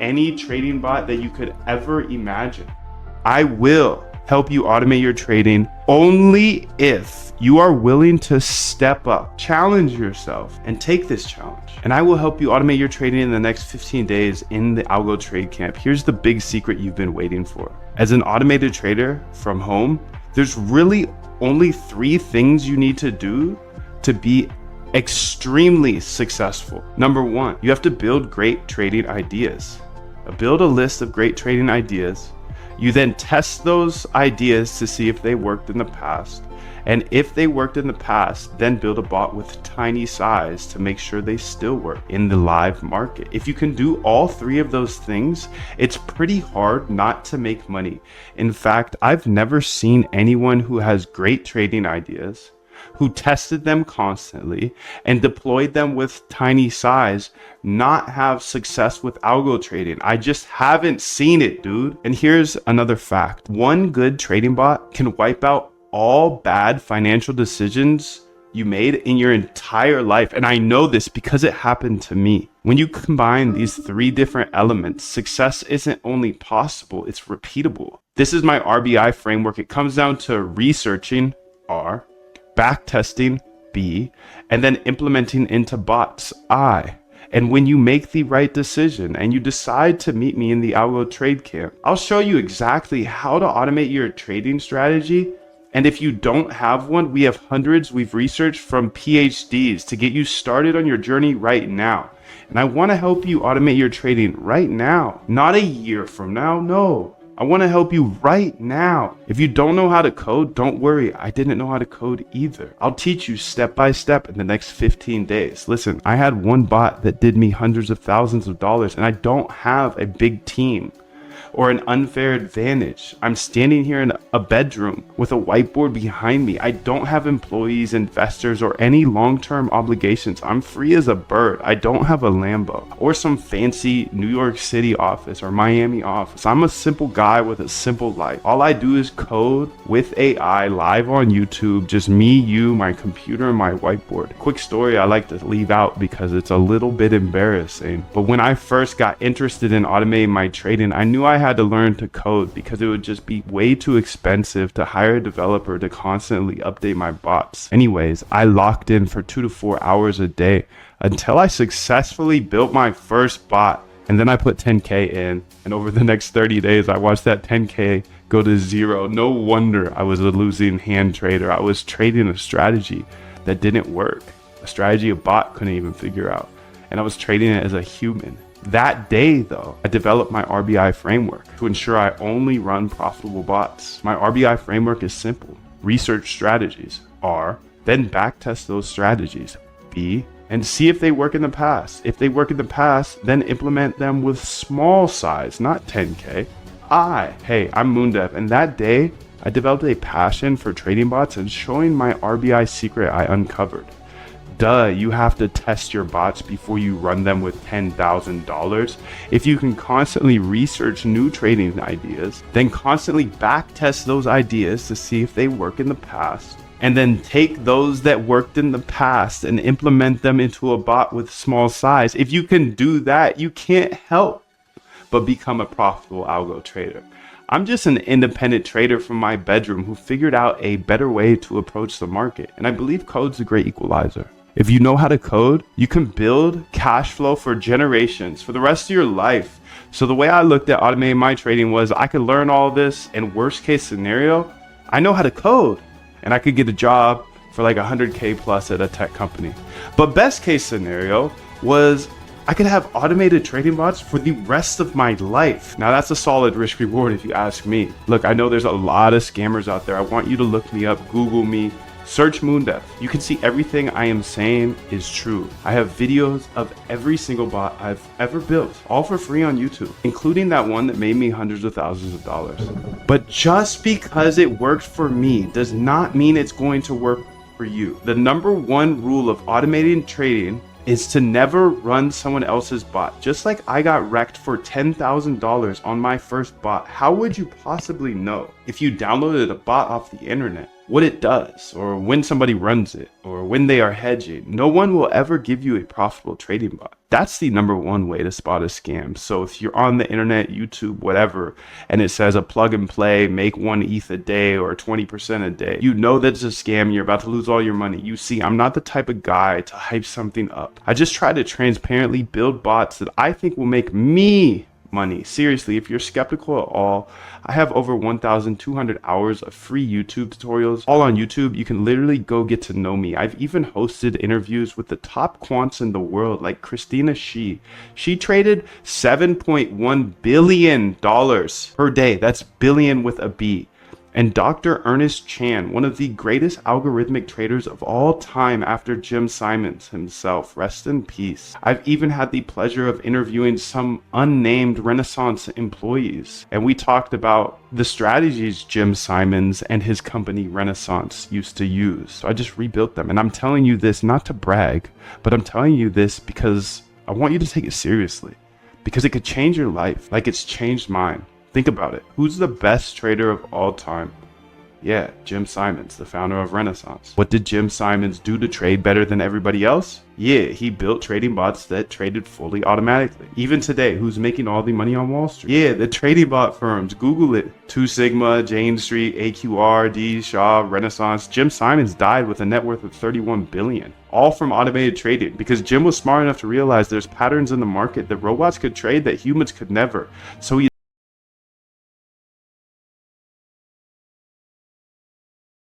any trading bot that you could ever imagine. I will help you automate your trading only if you are willing to step up, challenge yourself, and take this challenge. And I will help you automate your trading in the next 15 days in the Algo Trade Camp. Here's the big secret you've been waiting for. As an automated trader from home, there's really only 3 things you need to do to be extremely successful. Number 1, you have to build great trading ideas. Build a list of great trading ideas. You then test those ideas to see if they worked in the past. And if they worked in the past, then build a bot with tiny size to make sure they still work in the live market. If you can do all 3 of those things, it's pretty hard not to make money. In fact, I've never seen anyone who has great trading ideas, who tested them constantly and deployed them with tiny size, not have success with algo trading. I just haven't seen it, dude. And here's another fact. One good trading bot can wipe out all bad financial decisions you made in your entire life. And I know this because it happened to me. When you combine these 3 different elements, success isn't only possible, it's repeatable. This is my RBI framework. It comes down to researching, R, backtesting, B, and then implementing into bots, I. And when you make the right decision and you decide to meet me in the Algo Trade Camp, I'll show you exactly how to automate your trading strategy. And if you don't have one, we have hundreds we've researched from PhDs to get you started on your journey right now. And I want to help you automate your trading right now, not a year from now. No, I want to help you right now. If you don't know how to code, don't worry. I didn't know how to code either. I'll teach you step by step in the next 15 days. Listen, I had one bot that did me hundreds of thousands of dollars, and I don't have a big team or an unfair advantage. I'm standing here in a bedroom with a whiteboard behind me. I don't have employees, investors, or any long-term obligations. I'm free as a bird. I don't have a Lambo or some fancy New York City office or Miami office. I'm a simple guy with a simple life. All I do is code with AI live on YouTube, just me, you, my computer, and my whiteboard. Quick story I like to leave out because it's a little bit embarrassing. But when I first got interested in automating my trading, I knew I had to learn to code because it would just be way too expensive to hire a developer to constantly update my bots. Anyways, I locked in for 2 to 4 hours a day until I successfully built my first bot. And then I put 10K in, and over the next 30 days, I watched that 10K go to 0. No wonder I was a losing hand trader. I was trading a strategy that didn't work, a strategy a bot couldn't even figure out. And I was trading it as a human. That day, though, I developed my RBI framework to ensure I only run profitable bots. My RBI framework is simple. Research strategies, R, then backtest those strategies, B, and see if they work in the past. If they work in the past, then implement them with small size, not 10K. Hey, I'm Moondev, and that day, I developed a passion for trading bots and showing my RBI secret I uncovered. You have to test your bots before you run them with $10,000. If you can constantly research new trading ideas, then constantly backtest those ideas to see if they work in the past, and then take those that worked in the past and implement them into a bot with small size. If you can do that, you can't help but become a profitable algo trader. I'm just an independent trader from my bedroom who figured out a better way to approach the market, and I believe code's a great equalizer. If you know how to code, you can build cash flow for generations, for the rest of your life. So the way I looked at automating my trading was I could learn all this, and worst case scenario, I know how to code and I could get a job for like 100K plus at a tech company. But best case scenario was I could have automated trading bots for the rest of my life. Now that's a solid risk reward if you ask me. Look, I know there's a lot of scammers out there. I want you to look me up, Google me, search Moondev. You can see everything I am saying is true. I have videos of every single bot I've ever built, all for free on YouTube, including that one that made me hundreds of thousands of dollars. But just because it worked for me does not mean it's going to work for you. The number one rule of automating trading is to never run someone else's bot. Just like I got wrecked for $10,000 on my first bot, how would you possibly know if you downloaded a bot off the internet? what it does, or when somebody runs it, or when they are hedging. No one will ever give you a profitable trading bot. That's the number one way to spot a scam. So if you're on the internet, YouTube, whatever, and it says a plug and play, make 1 ETH a day or 20% a day, you know that's a scam. You're about to lose all your money. You see, I'm not the type of guy to hype something up. I just try to transparently build bots that I think will make me money. Seriously, if you're skeptical at all, I have over 1,200 hours of free YouTube tutorials all on YouTube. You can literally go get to know me. I've even hosted interviews with the top quants in the world, like Christina Shi. She traded $7.1 billion per day. That's billion with a B. And Dr. Ernest Chan, one of the greatest algorithmic traders of all time after Jim Simons himself. Rest in peace. I've even had the pleasure of interviewing some unnamed Renaissance employees. And we talked about the strategies Jim Simons and his company Renaissance used to use. So I just rebuilt them. And I'm telling you this not to brag, but I'm telling you this because I want you to take it seriously. Because it could change your life like it's changed mine. Think about it. Who's the best trader of all time? Yeah, Jim Simons, the founder of Renaissance. What did Jim Simons do to trade better than everybody else? Yeah, he built trading bots that traded fully automatically. Even today, who's making all the money on Wall Street? Yeah, the trading bot firms. Google it. 2 Sigma, Jane Street, AQR, D, Shaw, Renaissance. Jim Simons died with a net worth of 31 billion. All from automated trading, because Jim was smart enough to realize there's patterns in the market that robots could trade that humans could never. So he